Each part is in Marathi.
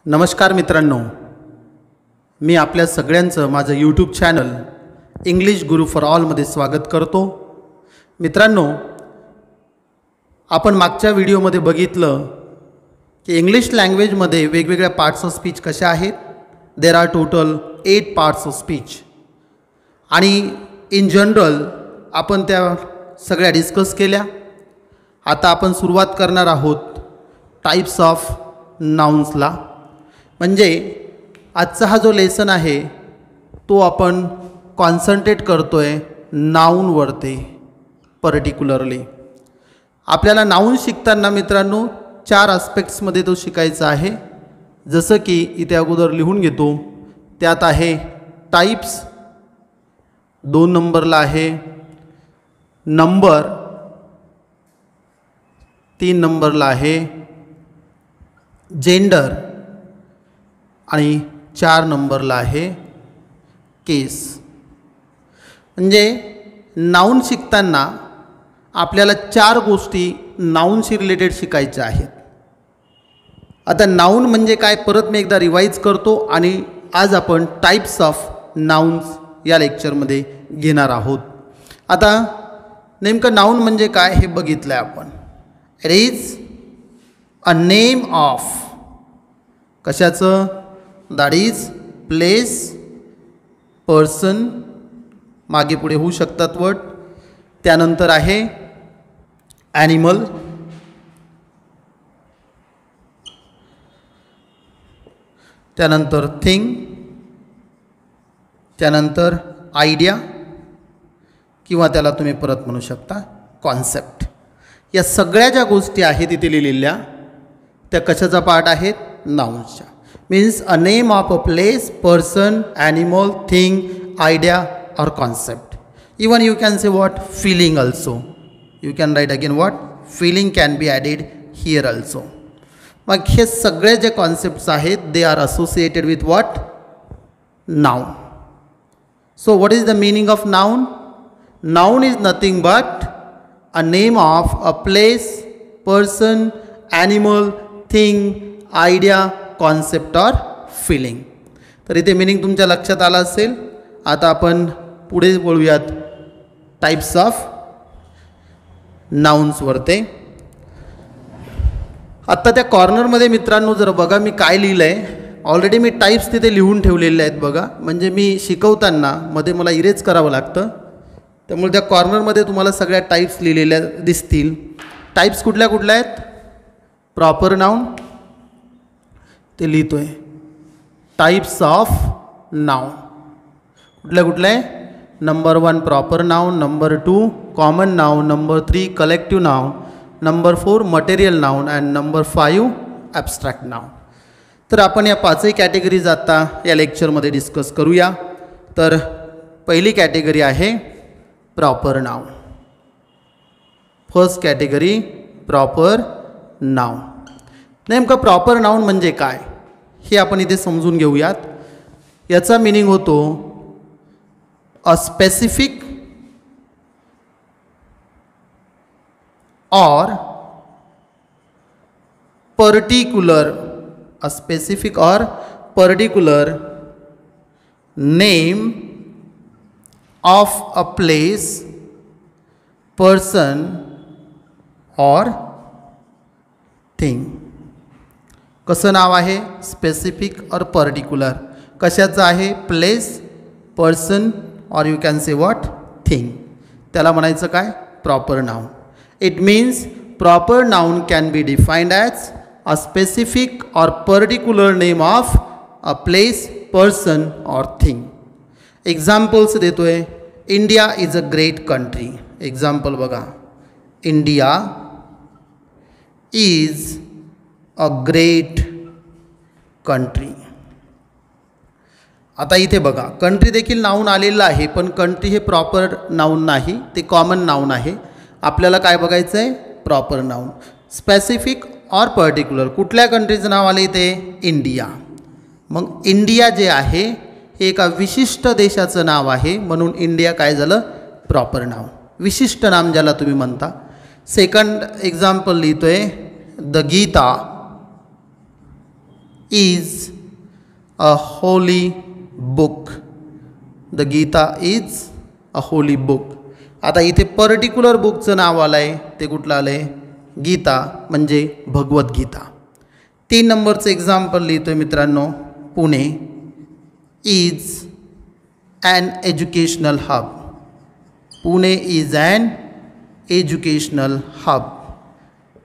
नमस्कार मित्रांनो, मी आपल्या सगळ्यांचं माझं YouTube channel English Guru for ऑलमध्ये स्वागत करतो। मित्रांनो, आपण मागच्या व्हिडिओमध्ये बघितलं की इंग्लिश लँग्वेजमध्ये वेगवेगळ्या पार्ट्स ऑफ स्पीच कशा आहेत। There are total 8 parts of speech आणि इन जनरल आपण त्या सगळ्या डिस्कस केल्या। आता आपण सुरुवात करणार आहोत टाइप्स ऑफ नाउन्सला। म्हणजे आजचा हा जो लेसन आहे तो आपण कॉन्सन्ट्रेट करतोय नाउनवरती पर्टिक्युलरली। आपल्याला नाउन शिकताना मित्रांनो 4 ॲस्पेक्ट्समध्ये तो शिकायचा आहे। जसं की इथे अगोदर लिहून घेतो, त्यात आहे टाइप्स, 2 नंबरला आहे नंबर, 3 नंबरला आहे जेंडर आणि 4 नंबरला आहे केस। म्हणजे नाउन शिकताना आपल्याला 4 गोष्टी नाउनशी रिलेटेड शिकायच्या आहेत। आता नाउन म्हणजे काय परत मी एकदा रिवाइज करतो आणि आज आपण टाइप्स ऑफ नाउन्स या लेक्चरमध्ये घेणार आहोत। आता नेमकं नाउन म्हणजे काय हे बघितलं आपण। It is a name of कशाचं, दॅट इज प्लेस, पर्सन, मागे पुढे होऊ शकतात वर्ड। त्यानंतर आहे ॲनिमल, त्यानंतर थिंग, त्यानंतर आयडिया किंवा त्याला तुम्ही परत म्हणू शकता कॉन्सेप्ट। या सगळ्या ज्या गोष्टी आहेत तिथे लिहिलेल्या त्या कशाचा पार्ट आहेत, नाउन्सच्या। Means a name of a place, person, animal, thing, idea और concept. Even you can say what, feeling also. You can write again what, feeling can be added here also. मग हे सगळे जे कॉन्सेप्ट्स आहेत they are associated with what, noun. So what is the meaning of noun? Noun is nothing but a name of a place, person, animal, thing, idea, concept or feeling। तर इथे मीनिंग तुमच्या लक्षात आला असेल। आता आपण पुढे बोलूयात टाइप्स ऑफ नाउन्सवरती। आत्ता त्या कॉर्नरमध्ये मित्रांनो जर बघा मी काय लिहिलं आहे, ऑलरेडी मी टाइप्स तिथे लिहून ठेवलेले आहेत बघा। म्हणजे मी शिकवताना मध्ये मला इरेज करावं लागतं, त्यामुळे त्या कॉर्नरमध्ये तुम्हाला सगळ्या टाइप्स लिहिलेल्या दिसतील। टाइप्स कुठल्या कुठल्या आहेत? प्रॉपर नाउन ते लिहितोय, टाइप्स ऑफ नाउन कुठल्या कुठल्या आहे? Number 1 proper noun, number 2 common noun, number 3 collective noun, number 4 material noun and number 5 abstract noun. तर आपण या 5ही कॅटेगरीज आता या लेक्चरमध्ये डिस्कस करूया। तर पहिली कॅटेगरी आहे proper noun. First category proper noun. नेमकं प्रॉपर नाउन म्हणजे काय हे आपण इथे समजून घेऊयात। याचा मीनिंग होतो अ स्पेसिफिक और पर्टिक्युलर, अ स्पेसिफिक और particular name of a place, person or thing। कसं नाव आहे? स्पेसिफिक और पर्टिक्युलर। कशाचं आहे? प्लेस, पर्सन और you can say what, thing. त्याला म्हणायचं काय? Proper noun. It means proper noun can be defined as a specific और particular name of a place, person और थिंग। एक्झाम्पल्स देतोय। India is a great country. Example बघा, India is a great country. आता इथे बघा कंट्री देखील नाऊन आलेलं आहे, पण कंट्री हे प्रॉपर नाऊन नाही, ते कॉमन नाऊन आहे। आपल्याला काय बघायचं आहे? Proper noun. स्पेसिफिक और पर्टिक्युलर कुठल्या कंट्रीचं नाव आलं इथे? इंडिया। मग इंडिया जे आहे हे एका विशिष्ट देशाचं नाव आहे, म्हणून इंडिया काय झालं? प्रॉपर नाव, विशिष्ट नाम ज्याला तुम्ही म्हणता। सेकंड एक्झाम्पल लिहितोय, the Gita is a holy book. The Gita is a holy book. आता इथे पर्टिक्युलर बुकचं नाव आलं आहे, ते कुठलं आलं आहे? गीता म्हणजे भगवद्गीता. 3 नंबरचं एक्झाम्पल लिहितो आहे मित्रांनो. Pune is an educational hub. Pune is an educational hub.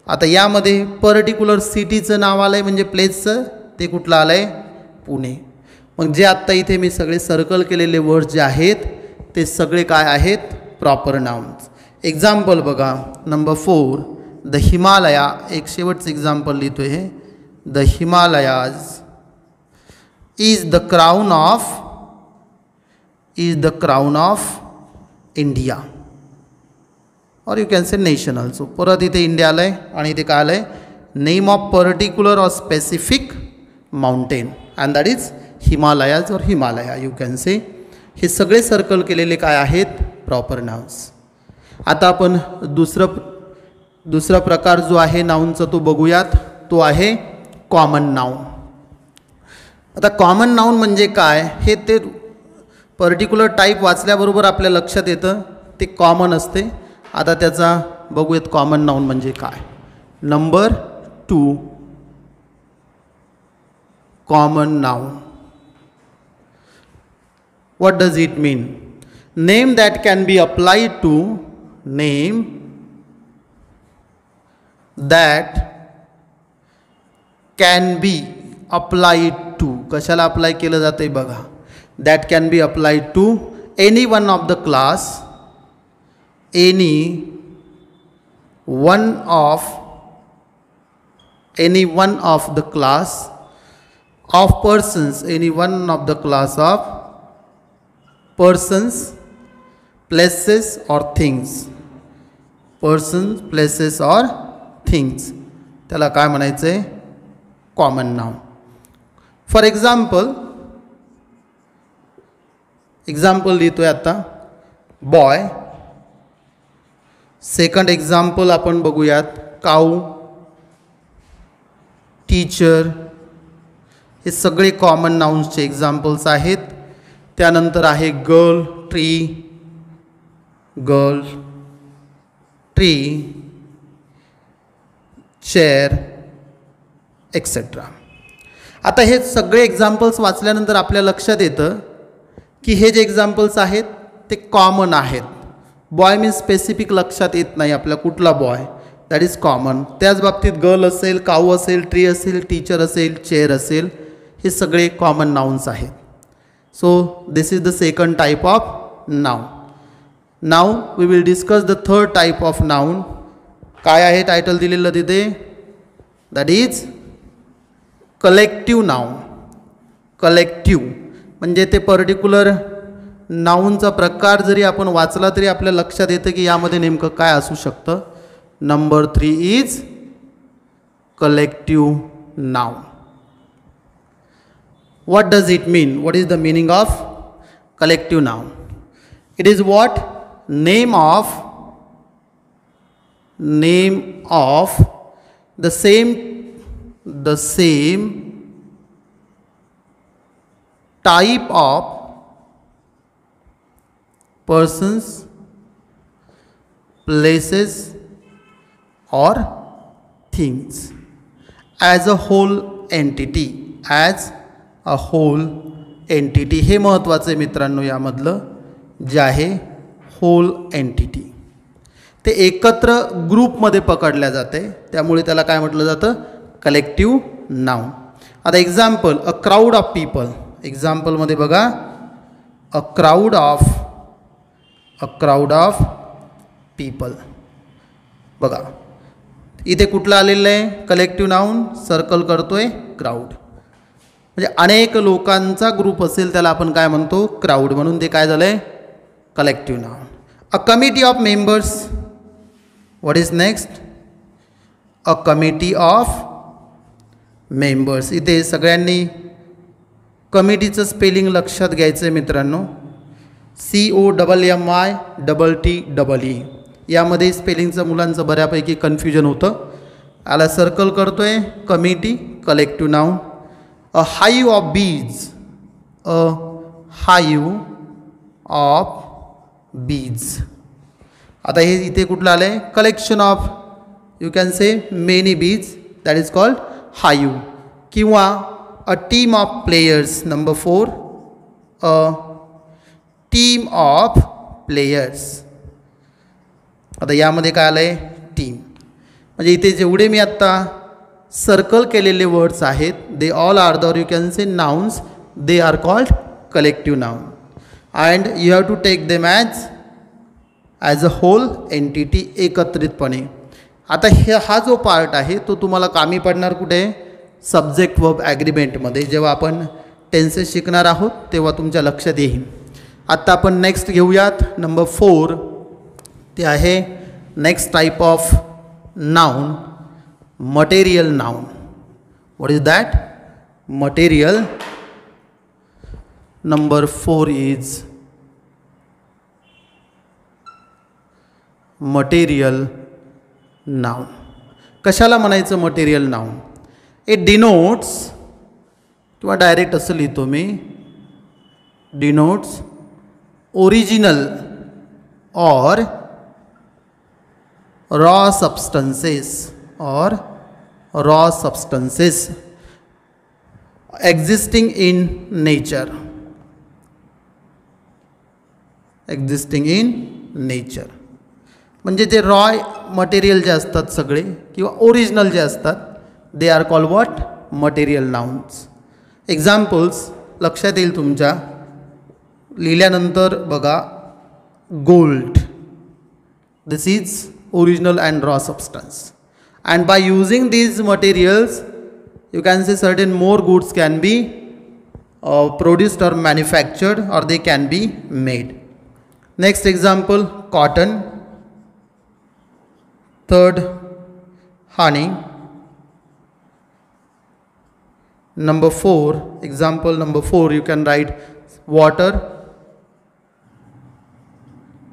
आता यामध्ये पर्टिक्युलर सिटीचं नाव आलं आहे म्हणजे प्लेसचं, ते कुठलं आलं आहे? पुणे. मग जे आत्ता इथे मी सगळे सर्कल केलेले वर्ड्स जे आहेत ते सगळे काय आहेत? Proper nouns. एक्झाम्पल बघा. Number 4 the Himalaya. एक शेवटचं एक्झाम्पल लिहितो आहे. The Himalayas is the crown of India. और you can say nation also. परत इथे इंडिया आलं आहे आणि इथे काय आलं आहे? नेम ऑफ पर्टिक्युलर और specific mountain and that is Himalayas और हिमालया यू कॅन से. हे सगळे सर्कल केलेले काय आहेत? Proper nouns. आता आपण दुसरा प्रकार जो आहे नाउनचा तो बघूयात. तो आहे कॉमन नाउन. आता कॉमन नाउन म्हणजे काय हे ते पर्टिक्युलर टाईप वाचल्याबरोबर आपल्या लक्षात येतं, ते कॉमन असते. आता त्याचा बघूयात कॉमन नाउन म्हणजे काय. Number 2 common noun. What does it mean? Name that can be applied to. Name that can be applied to. कशाला अप्लाय केलं जाते बघा. That can be applied to any one of the class. Any one of the class of persons. Any one of the class of persons, places or things. Persons, places or things. त्याला काय म्हणायचं आहे? Common noun. फॉर एक्झाम्पल लिहितोय आता. बॉय. सेकंड एक्झाम्पल आपण बघूयात. काऊ, टीचर. हे सगळे कॉमन नाउन्सचे एक्झाम्पल्स आहेत. त्यानंतर आहे गर्ल, ट्री, चेअर एक्सेट्रा. आता हे सगळे एक्झाम्पल्स वाचल्यानंतर आपल्या लक्षात येतं की हे जे एक्झाम्पल्स आहेत ते कॉमन आहेत. बॉय मीन्स स्पेसिफिक लक्षात येत नाही आपल्या कुठला बॉय, दॅट इज कॉमन. त्याच बाबतीत गर्ल असेल, काऊ असेल, ट्री असेल, टीचर असेल, चेअर असेल, हे सगळे कॉमन नाउन्स आहेत. So this is the second type of noun. Now we will discuss the third type of noun. काय आहे टायटल दिलेलं तिथे? That is collective noun. Collective म्हणजे ते पर्टिक्युलर नाउनचा प्रकार जरी आपण वाचला तरी आपल्या लक्षात येतं की यामध्ये नेमकं काय असू शकतं. Number 3 is collective noun. What does it mean? What is the meaning of collective noun? It is what? Name of the same type of persons, places or things as a whole entity. As a whole entity. हे महत्त्वाचं आहे मित्रांनो. यामधलं जे आहे होल एंटिटी ते एकत्र ग्रुपमध्ये पकडल्या जाते, त्यामुळे त्याला काय म्हटलं जातं? Collective noun. आता example. A crowd of people. एक्झाम्पलमध्ये बघा. A crowd of people. बघा इथे कुठलं आलेलं आहे? Collective noun. सर्कल करतोय क्राऊड. म्हणजे अनेक लोकांचा ग्रुप असेल त्याला आपण काय म्हणतो? क्राऊड. म्हणून ते काय झालं आहे? Collective noun. A committee of members. What is next? A committee of members. इथे सगळ्यांनी कमिटीचं स्पेलिंग लक्षात घ्यायचं आहे मित्रांनो. COMMITTEE. यामध्ये स्पेलिंगचं मुलांचं बऱ्यापैकी कन्फ्युजन होतं. आला सर्कल करतोय. Committee collective noun. A hive of बीज, अ हाईव ऑफ बीज. आता हे इथे कुठलं आलं आहे, collection of you can say many बीज, दॅट इज कॉल्ड हाईव. किंवा a team of players. Number 4 a team of players. आता यामध्ये काय आलं आहे, टीम. म्हणजे इथे जेवढे मी आत्ता सर्कल केलेले वर्ड्स आहेत, they all are the you can say nouns, they are called collective noun. And you have to take them as a whole entity, एकत्रितपणे. आता हा जो पार्ट आहे तो तुम्हाला कामी पडणार कुठे, सब्जेक्ट वर्ब ॲग्रीमेंटमध्ये. जेव्हा आपण टेन्सेस शिकणार आहोत तेव्हा तुमच्या लक्षात येईल. आत्ता आपण नेक्स्ट घेऊयात नंबर 4. ते आहे next type of noun, material noun. What is that, material. Number 4 is material noun. कशाला म्हणायचं मटेरियल नाउन, इट डिनोट्स, किंवा डायरेक्ट असं लिहितो मी, डिनोट्स ओरिजिनल और रॉ सबस्टन्सेस, और raw substances existing in nature, existing in nature. म्हणजे जे रॉ मटेरियल जे असतात सगळे किंवा ओरिजिनल जे असतात, दे are called what, material nouns. Examples लक्षात येईल तुमच्या, लिहिल्यानंतर बघा, gold, this is original and raw substance. And by using these materials you can say certain more goods can be produced or manufactured, or they can be made. Next example, cotton. Third, honey. Number 4, example number 4, you can write water.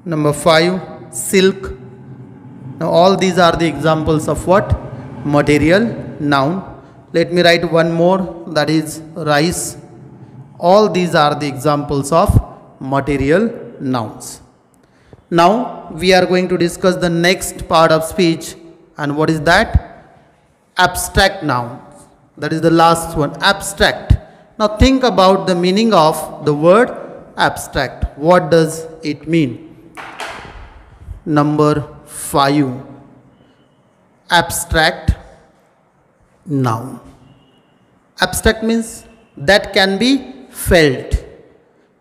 Number 5, silk. Now all these are the examples of what, material noun. Let me write one more, that is rice. All these are the examples of material nouns. Now we are going to discuss the next part of speech, and what is that, abstract nouns. That is the last one, abstract. Now think about the meaning of the word abstract. What does it mean? Number 5, abstract noun. Abstract means that can be felt.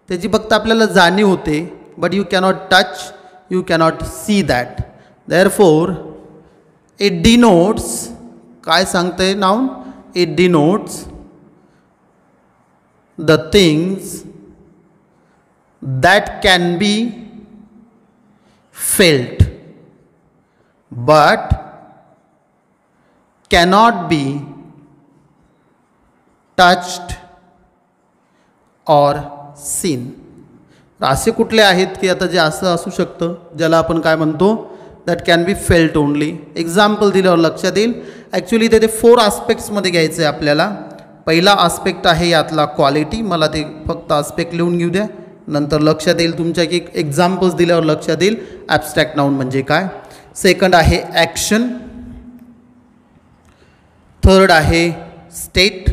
त्याची फक्त आपल्याला जाणीव होते, but you cannot touch, you cannot see that. Therefore it denotes, काय सांगते noun, it denotes the things that can be felt but cannot be touched or seen. असे कुठले आहेत की आता जे असं असू शकतं ज्याला आपण काय म्हणतो, that can be felt only. Example दिल्यावर लक्षात येईल. ॲक्च्युली ते 4 आस्पेक्ट्समध्ये घ्यायचं आहे आपल्याला. पहिला आस्पेक्ट आहे यातला क्वालिटी. मला ते फक्त आस्पेक्ट लिहून घेऊ द्या, नंतर लक्षात येईल तुमच्या की एक्झाम्पल्स दिल्यावर लक्षात येईल ॲब्स्ट्रॅक्ट नाउन म्हणजे काय. सेकंड आहे ॲक्शन. थर्ड आहे स्टेट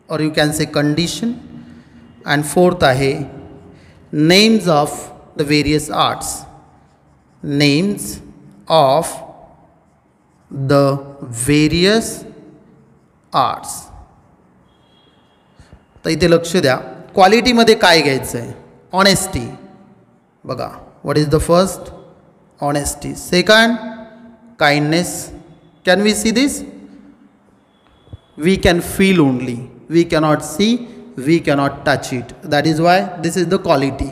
और you can say condition. And fourth आहे names of the various arts, names of the various arts. तर इथे लक्ष द्या, क्वालिटीमध्ये काय घ्यायचं आहे, ऑनेस्टी. बघा, what is the first, honesty. Second, kindness. Can we see this, we can feel only, we cannot see, we cannot touch it. That is why this is the quality.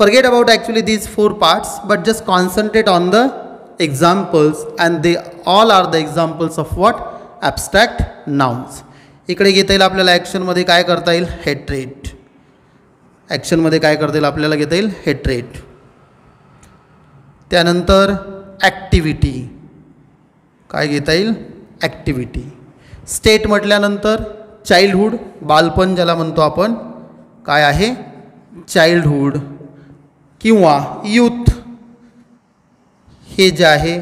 Forget about actually these 4 parts, but just concentrate on the examples, and they all are the examples of what, abstract nouns. इकडे घेता येईल आपल्याला ॲक्शनमध्ये काय करता येईल, हेट्रेट. ॲक्शनमध्ये काय करता येईल आपल्याला घेता येईल, हेट्रेट. त्यानंतर ॲक्टिव्हिटी, काय घेता येईल, ॲक्टिव्हिटी. स्टेट म्हटल्यानंतर चाइल्डहुड, बालपण ज्याला म्हणतो आपण, काय आहे चाइल्डहुड, किंवा यूथ, हे जे आहे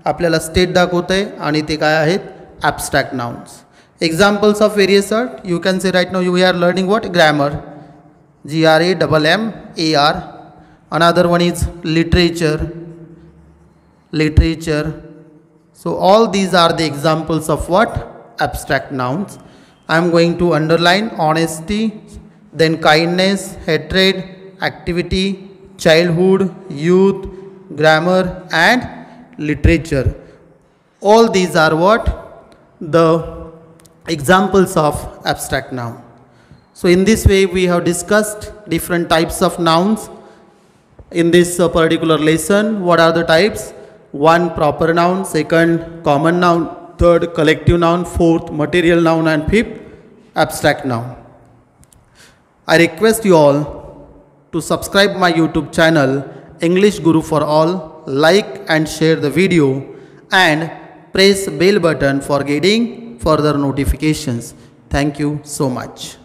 आपल्याला स्टेट दाखवत आहे आणि ते काय आहेत abstract nouns. Examples of various are, you can say right now you are learning what grammar, GRAMMAR. Another one is literature. So all these are the examples of what? Abstract nouns. I am going to underline honesty, then kindness, hatred, activity, childhood, youth, grammar and literature. All these are what? The examples of abstract noun. So in this way we have discussed different types of nouns in this particular lesson. What are the types? 1 proper noun, 2nd common noun, 3rd collective noun, 4th material noun and 5th abstract noun. I request you all to subscribe my YouTube channel English Guru for All, like and share the video and press bell button for getting further notifications. Thank you so much.